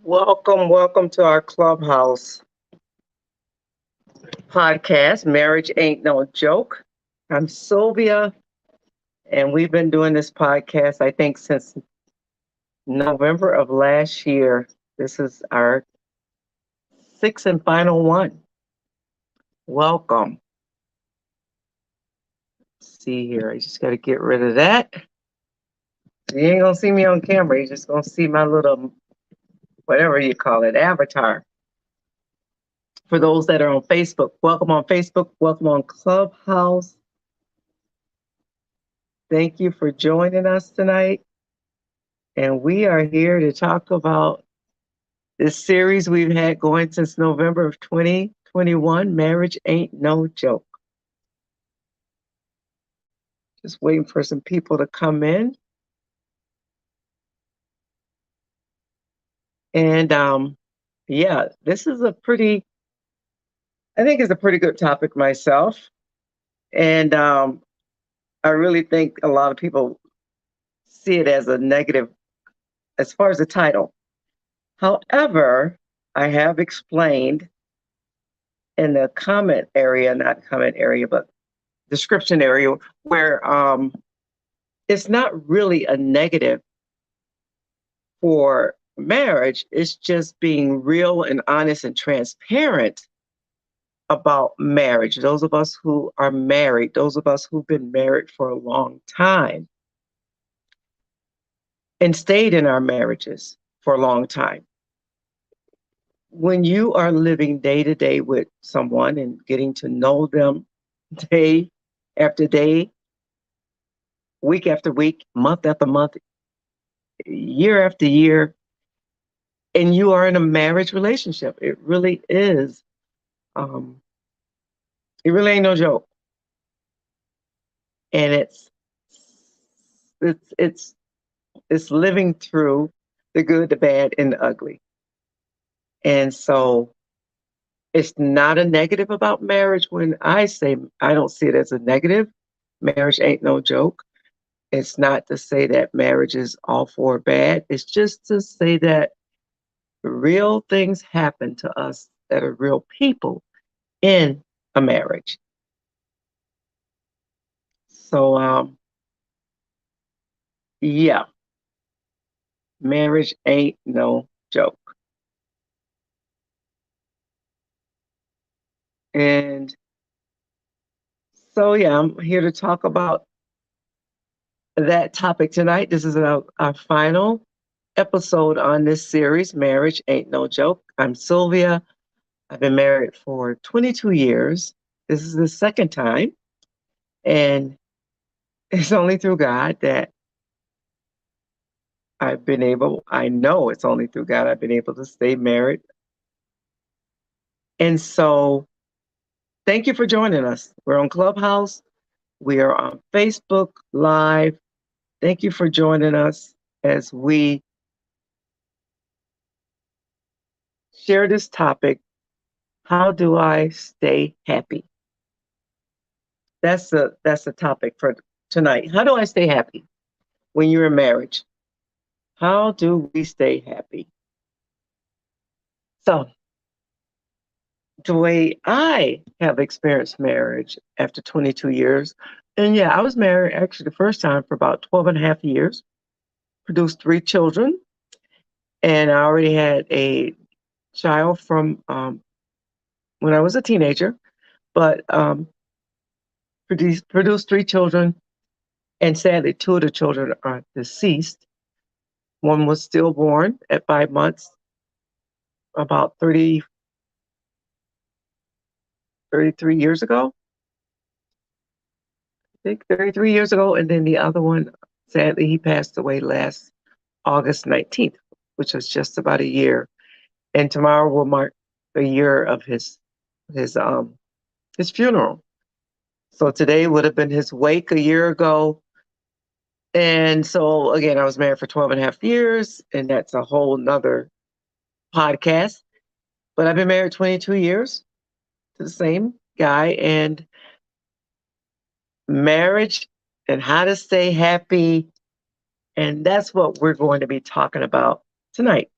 Welcome to our Clubhouse podcast. Marriage ain't no joke. I'm Sylvia, and we've been doing this podcast, I think, since November of last year. This is our sixth and final one. Welcome. Let's see here, I just got to get rid of that. You ain't gonna see me on camera. You're just gonna see my little, whatever you call it, avatar. For those that are on Facebook, welcome on Facebook, welcome on Clubhouse. Thank you for joining us tonight. And we are here to talk about this series we've had going since November of 2021. Marriage ain't no joke. Just waiting for some people to come in. And yeah, this is I think it's a pretty good topic myself. And I really think a lot of people see it as a negative as far as the title. However, I have explained in the comment area, not comment area, but description area, where it's not really a negative for marriage. It's just being real and honest and transparent about marriage. Those of us who are married, those of us who've been married for a long time and stayed in our marriages for a long time. When you are living day to day with someone and getting to know them day after day, week after week, month after month, year after year, and you are in a marriage relationship, it really is. It really ain't no joke, and it's it's living through the good, the bad, and the ugly. And so it's not a negative about marriage. When I say I don't see it as a negative, marriage ain't no joke. It's not to say that marriage is all for bad. It's just to say that real things happen to us that are real people in a marriage. So yeah, marriage ain't no joke. And so yeah, I'm here to talk about that topic tonight. This is our final episode on this series, Marriage Ain't No Joke. I'm Sylvia. I've been married for 22 years. This is the second time. And it's only through God that I know it's only through God I've been able to stay married. And so thank you for joining us. We're on Clubhouse. We are on Facebook Live. Thank you for joining us as we share this topic. How do I stay happy? That's the topic for tonight. How do I stay happy when you're in marriage? How do we stay happy? So, the way I have experienced marriage after 22 years, and yeah, I was married actually the first time for about 12 and a half years, produced 3 children, and I already had a child from when I was a teenager, but produced 3 children, and sadly, 2 of the children are deceased. One was stillborn at 5 months, about 33 years ago. I think 33 years ago. And then the other one, sadly, he passed away last August 19th, which was just about a year. And tomorrow will mark a year of his funeral. So today would have been his wake a year ago. And so again, I was married for 12 and a half years, and that's a whole nother podcast. But I've been married 22 years to the same guy, and marriage and how to stay happy. And that's what we're going to be talking about tonight.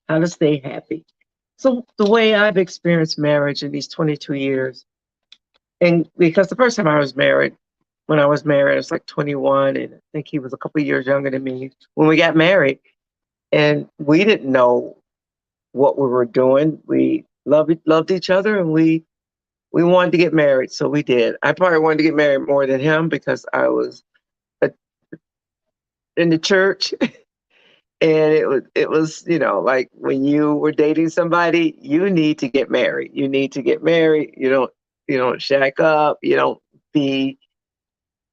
how to stay happy. So the way I've experienced marriage in these 22 years, and because the first time I was married, when I was married, I was like 21, and I think he was a couple of years younger than me when we got married, and we didn't know what we were doing. We loved each other, and we wanted to get married, so we did. I probably wanted to get married more than him because I was uh, in the church. And it was, like when you were dating somebody, you need to get married. You need to get married. You don't shack up. Be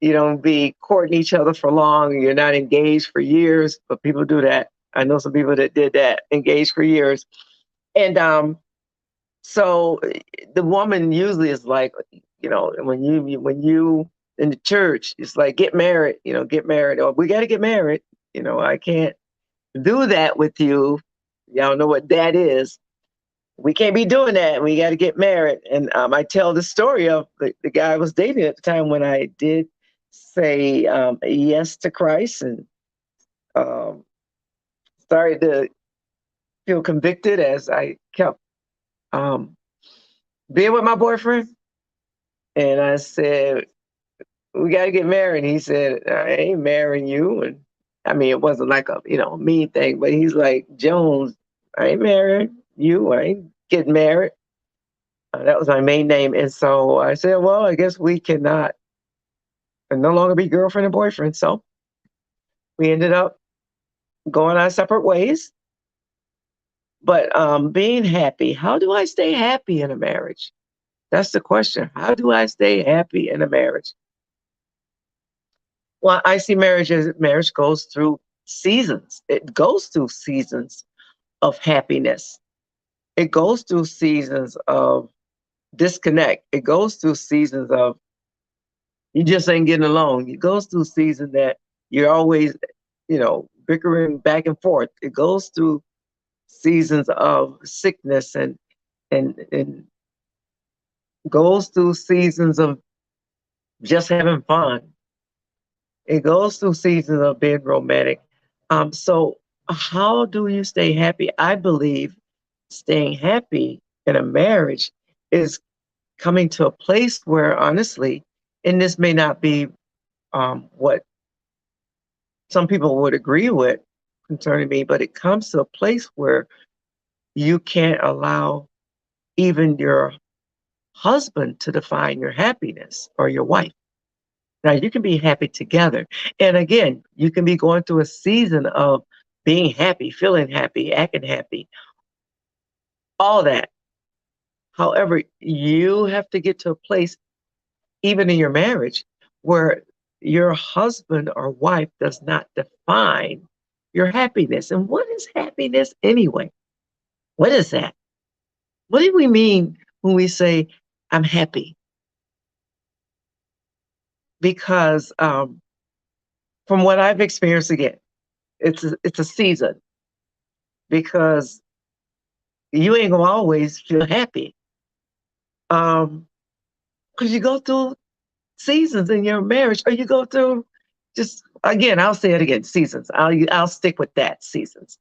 you don't be courting each other for long. You're not engaged for years, but people do that. I know some people that did that, engaged for years. And so the woman usually is like, when you in the church, it's like get married, get married, or we got to get married. I can't do that with you. Y'all know what that is. We can't be doing that. We got to get married. And I tell the story of the guy I was dating at the time when I did say yes to Christ and um, started to feel convicted as I kept um, being with my boyfriend. And I said, we got to get married. And he said, I ain't marrying you. And I mean, it wasn't like a mean thing, but he's like, Jones, I ain't marrying you. I ain't getting married. That was my main name. And so I said, well, I guess we cannot no longer be girlfriend and boyfriend. So we ended up going our separate ways. But being happy, how do I stay happy in a marriage? That's the question. How do I stay happy in a marriage? Well, I see marriage as marriage goes through seasons. It goes through seasons of happiness. It goes through seasons of disconnect. It goes through seasons of you just ain't getting along. It goes through seasons that you're always, bickering back and forth. It goes through seasons of sickness and goes through seasons of just having fun. It goes through seasons of being romantic. So how do you stay happy? I believe staying happy in a marriage is coming to a place where honestly, and this may not be what some people would agree with concerning me, but it comes to a place where you can't allow even your husband to define your happiness or your wife. Now, you can be happy together. And again, you can be going through a season of being happy, feeling happy, acting happy, all that. However, you have to get to a place, even in your marriage, where your husband or wife does not define your happiness. And what is happiness anyway? What is that? What do we mean when we say, I'm happy? Because from what I've experienced, again, it's a season because you ain't gonna always feel happy. Because you go through seasons in your marriage, or you go through just again, I'll say it again, seasons. I'll stick with that, seasons.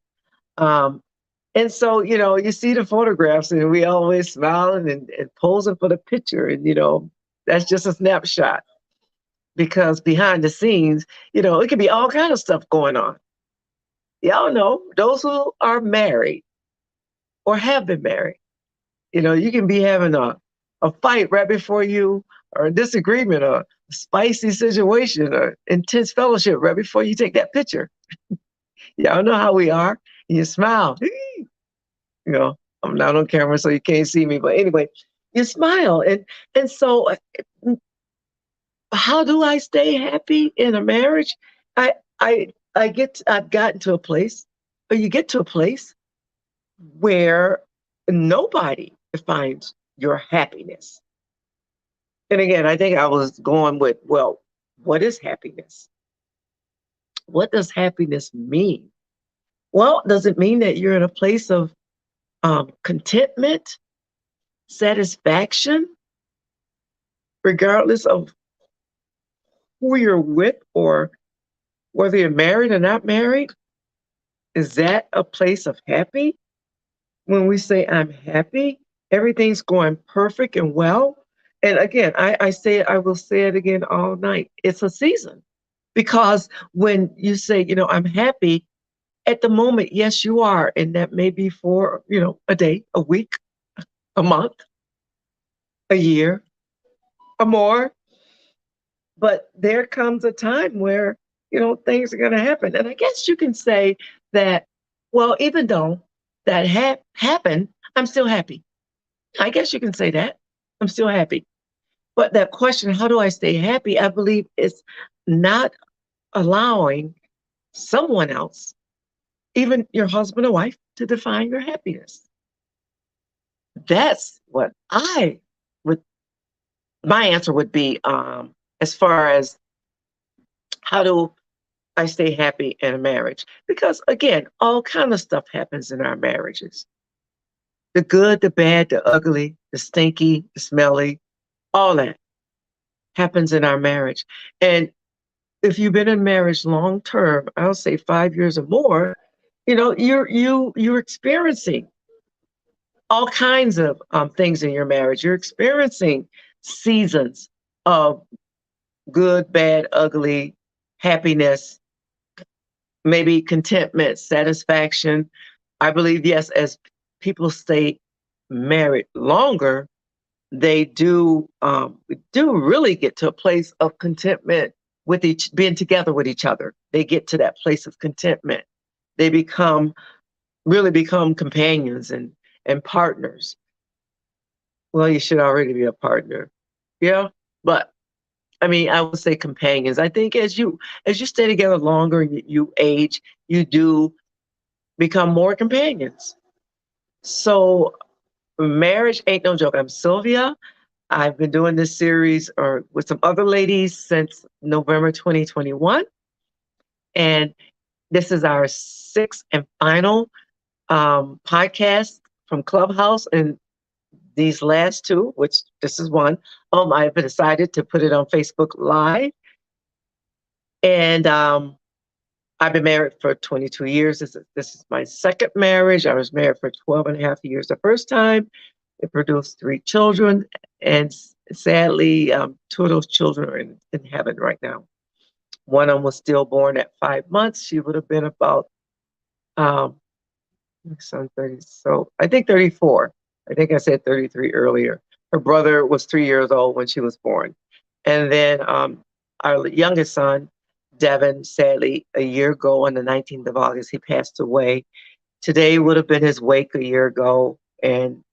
Um, and so, you see the photographs and we always smiling and posing for the picture. And, that's just a snapshot because behind the scenes, it could be all kind of stuff going on. Y'all know those who are married or have been married, you can be having a fight right before you or a disagreement or a spicy situation or intense fellowship right before you take that picture. Y'all know how we are. And you smile. I'm not on camera, so you can't see me. But anyway, you smile. And so how do I stay happy in a marriage? I I've gotten to a place, or you get to a place where nobody defines your happiness. And again, I think I was going with, well, what is happiness? What does happiness mean? Well, does it mean that you're in a place of contentment, satisfaction, regardless of who you're with or whether you're married or not married? Is that a place of happy? when we say I'm happy, everything's going perfect and well. And again, I will say it again all night. It's a season. Because when you say, I'm happy, at the moment, yes, you are. And that may be for, a day, a week, a month, a year, or more. But there comes a time where, things are going to happen. And I guess you can say that, well, even though that happened, I'm still happy. I guess you can say that. I'm still happy. But that question, how do I stay happy? I believe it's not allowing someone else, even your husband or wife, to define your happiness. That's what I would, my answer would be, as far as how do I stay happy in a marriage? Because again, all kind of stuff happens in our marriages. The good, the bad, the ugly, the stinky, the smelly, all that happens in our marriage. And if you've been in marriage long term, I'll say 5 years or more, you're experiencing all kinds of things in your marriage. You're experiencing seasons of good, bad, ugly, happiness, maybe contentment, satisfaction. I believe, yes, as people stay married longer, they do really get to a place of contentment with being together with each other. They get to that place of contentment. They really become companions and partners. Well, you should already be a partner. Yeah. But I mean, I would say companions. I think as you stay together longer and you age, you do become more companions. So marriage ain't no joke. I'm Sylvia. I've been doing this series or with some other ladies since November 2021. And this is our sixth and final podcast from Clubhouse. And these last two, which this is one, I've decided to put it on Facebook Live. And I've been married for 22 years. This is my second marriage. I was married for 12 and a half years the first time. It produced three children. And sadly, two of those children are in heaven right now. One of them was stillborn at 5 months. She would have been about, my son 30, so I think 34. I think I said 33 earlier. Her brother was 3 years old when she was born. And then our youngest son, Devin, sadly, a year ago on the 19th of August, he passed away. Today would have been his wake a year ago, and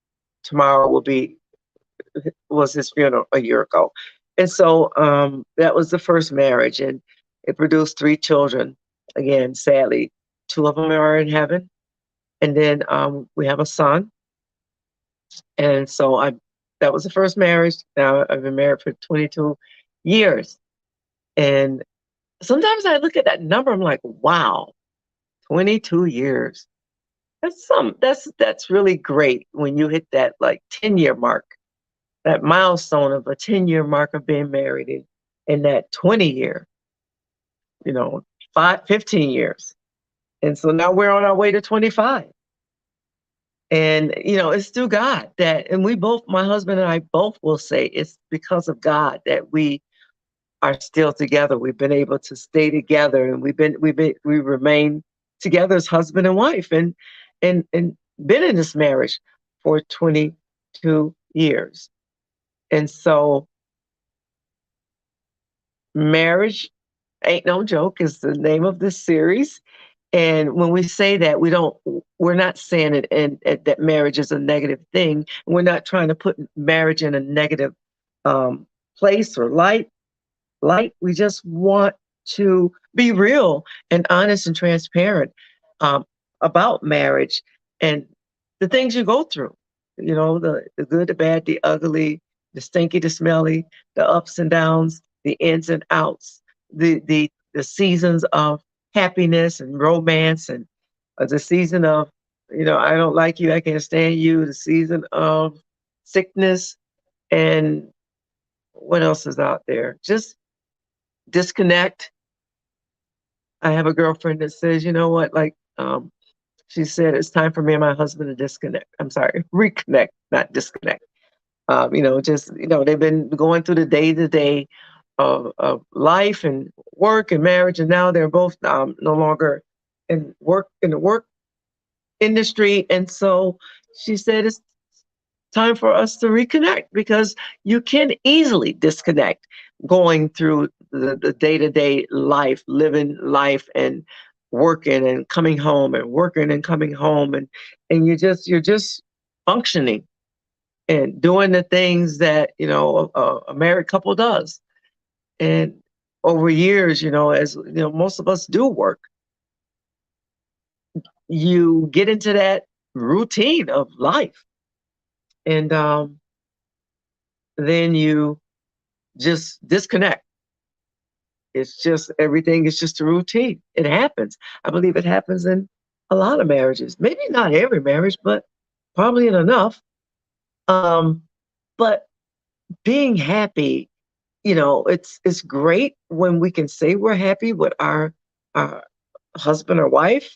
tomorrow was his funeral a year ago. And so that was the first marriage, and it produced three children. Again, sadly, two of them are in heaven, and then we have a son. And so that was the first marriage. Now I've been married for 22 years, and sometimes I look at that number, I'm like, wow, 22 years. That's really great when you hit that like 10-year mark, that milestone of a 10-year mark of being married in that 20 year, you know, 15 years. And so now we're on our way to 25. And, it's through God and my husband and I both will say it's because of God that we are still together. We've been able to stay together, and we remain together as husband and wife, and been in this marriage for 22 years. And so marriage ain't no joke is the name of this series. And when we say that, we're not saying it and that marriage is a negative thing. We're not trying to put marriage in a negative place or light. We just want to be real and honest and transparent about marriage and the things you go through. The good, the bad, the ugly, the stinky, the smelly, the ups and downs, the ins and outs, the seasons of happiness and romance, and the season of, I don't like you, I can't stand you, the season of sickness, and what else is out there? Just disconnect. I have a girlfriend that says, you know what, like, she said, it's time for me and my husband to disconnect. I'm sorry, reconnect, not disconnect. Just, they've been going through the day to day of life and work and marriage. And now they're both no longer in the work industry. And so she said, it's time for us to reconnect because you can easily disconnect going through the day-to-day life, living life and working and coming home and working and coming home and you're just functioning and doing the things that a married couple does. And over years, as most of us do work, you get into that routine of life. And then you just disconnect. It's just everything is just a routine. It happens. I believe it happens in a lot of marriages. Maybe not every marriage, but probably in enough. But being happy, it's great when we can say we're happy with our husband or wife,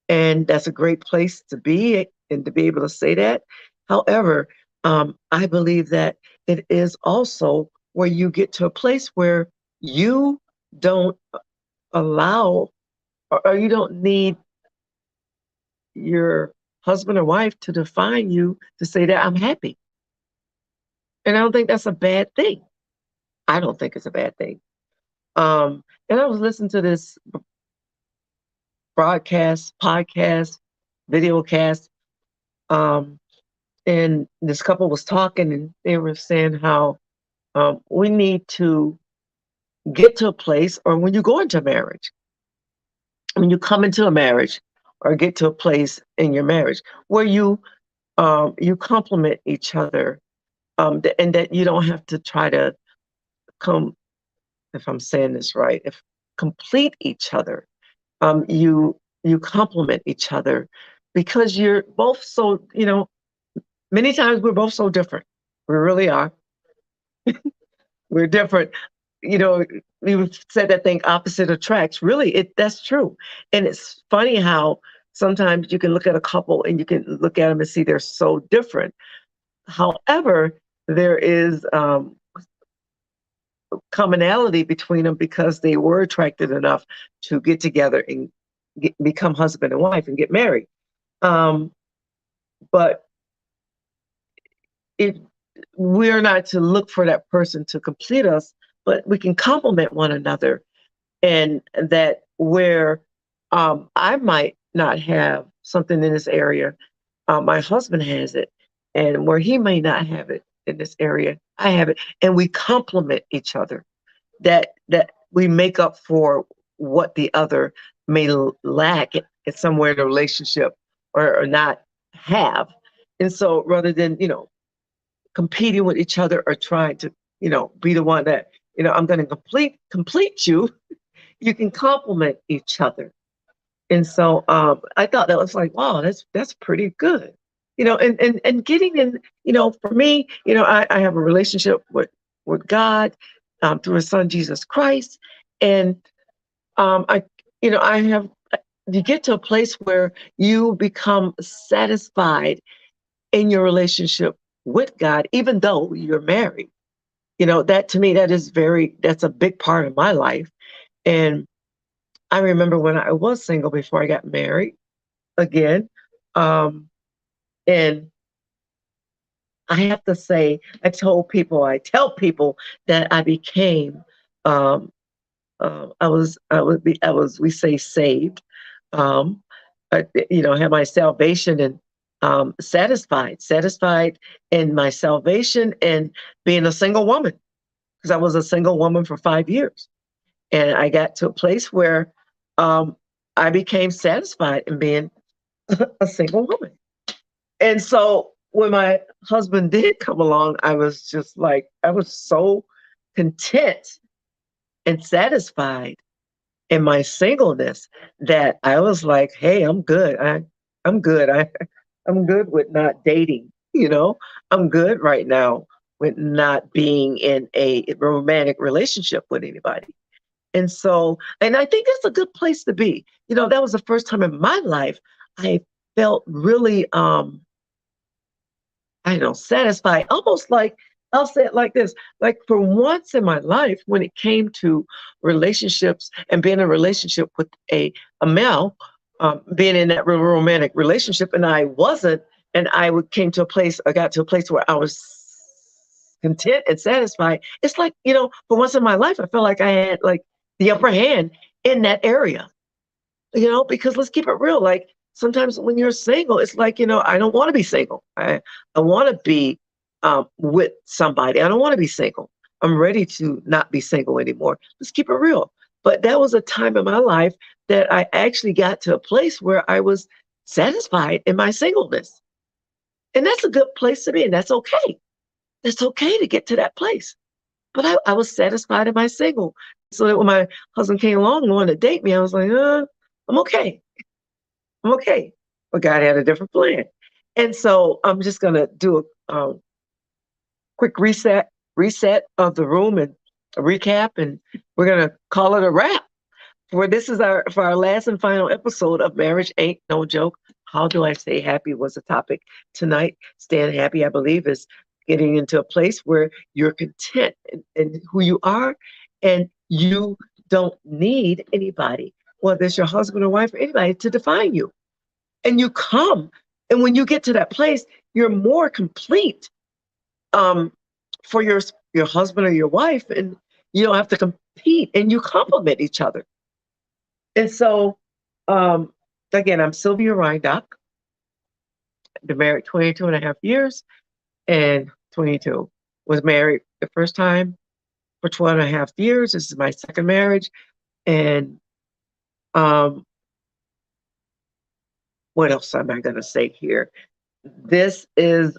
and that's a great place to be and to be able to say that. However, I believe that it is also where you get to a place where you don't allow or you don't need your husband or wife to define you to say that I'm happy. And I don't think that's a bad thing. I don't think it's a bad thing. And I was listening to this broadcast, podcast, video cast, and this couple was talking and they were saying how we need to get to a place, or when you go into marriage, when you come into a marriage or get to a place in your marriage where you complement each other, and that you don't have to try to come, if I'm saying this right, if complete each other. You complement each other because you're both so, many times we're both so different. We really are. We're different. We said that thing opposite attracts. Really, that's true. And it's funny how sometimes you can look at a couple and you can look at them and see they're so different. However, there is commonality between them because they were attracted enough to get together and become husband and wife and get married. But if we're not to look for that person to complete us, but we can complement one another, and that where I might not have something in this area, my husband has it, and where he may not have it in this area, I have it, and we complement each other. That we make up for what the other may lack in somewhere in the relationship or not have. And so rather than, competing with each other or trying to, be the one that, I'm going to complete you, you can complement each other. And so I thought that was like, wow, that's pretty good. And getting in, for me, I have a relationship with God through his son, Jesus Christ. And I have, you get to a place where you become satisfied in your relationship with God, even though you're married. That to me, that's a big part of my life. And I remember when I was single before I got married again. And I have to say, I tell people that I became, we say saved, had my salvation and satisfied in my salvation and being a single woman, because I was a single woman for 5 years. And I got to a place where I became satisfied in being a single woman. And so when my husband did come along, I was just like, I was so content and satisfied in my singleness that I was like, hey, I'm good. I'm good. I'm good with not dating, I'm good right now with not being in a romantic relationship with anybody. And I think that's a good place to be. That was the first time in my life I felt really, I don't know, satisfied, almost like, I'll say it like this, like for once in my life, when it came to relationships and being in a relationship with a male, being in that romantic relationship, and I wasn't, and came to a place, I got to a place where I was content and satisfied. It's like, for once in my life, I felt like I had like the upper hand in that area, because let's keep it real. Like sometimes when you're single, it's like, I don't want to be single. I want to be with somebody. I don't want to be single. I'm ready to not be single anymore. Let's keep it real. But that was a time in my life that I actually got to a place where I was satisfied in my singleness. And that's a good place to be. And that's okay. It's okay to get to that place. But I was satisfied in my single. So that when my husband came along and wanted to date me, I was like, I'm okay. I'm okay. But God had a different plan. And so I'm just going to do a quick reset of the room and a recap, and we're going to call it a wrap. This is for our last and final episode of Marriage Ain't No Joke. How do I stay happy was the topic tonight. Staying happy, I believe, is getting into a place where you're content in who you are, and you don't need anybody, whether it's your husband or wife or anybody, to define you. And you come, and when you get to that place, you're more complete for your husband or your wife, and you don't have to compete, and you complement each other. And so, again, I'm Sylvia Reindock. Been married 22 and a half years, and 22. Was married the first time for 12 and a half years. This is my second marriage. And what else am I going to say here? This is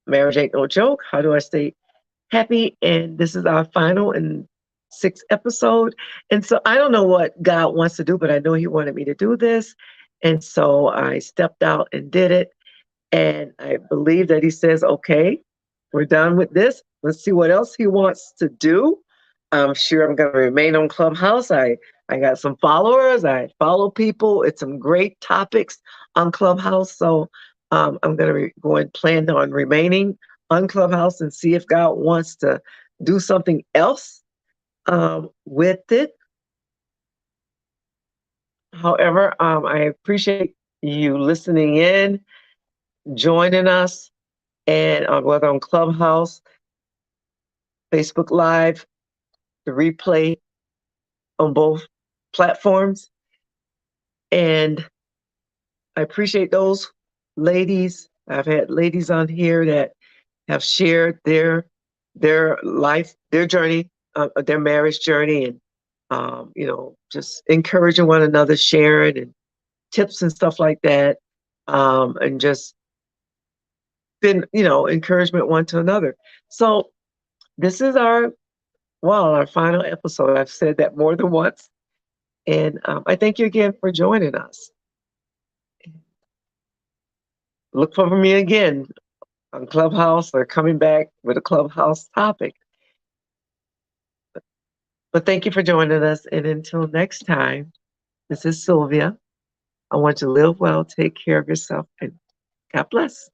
Marriage Ain't No Joke. How do I stay happy? And this is our final and sixth episode. And so I don't know what God wants to do, but I know He wanted me to do this. And so I stepped out and did it. And I believe that He says, okay, we're done with this. Let's see what else He wants to do. I'm sure I'm going to remain on Clubhouse. I got some followers. I follow people. It's some great topics on Clubhouse. So I'm going to go and plan on remaining on Clubhouse and see if God wants to do something else with it. However, I appreciate you listening in, joining us, and whether on Clubhouse, Facebook Live, the replay on both platforms. And I appreciate those ladies. I've had ladies on here that have shared their life, their journey, their marriage journey, and just encouraging one another, sharing and tips and stuff like that, and just been encouragement one to another. So this is our final episode. I've said that more than once, and I thank you again for joining us. Look for me again on Clubhouse or coming back with a Clubhouse topic. But thank you for joining us. And until next time, this is Sylvia. I want you to live well, take care of yourself, and God bless.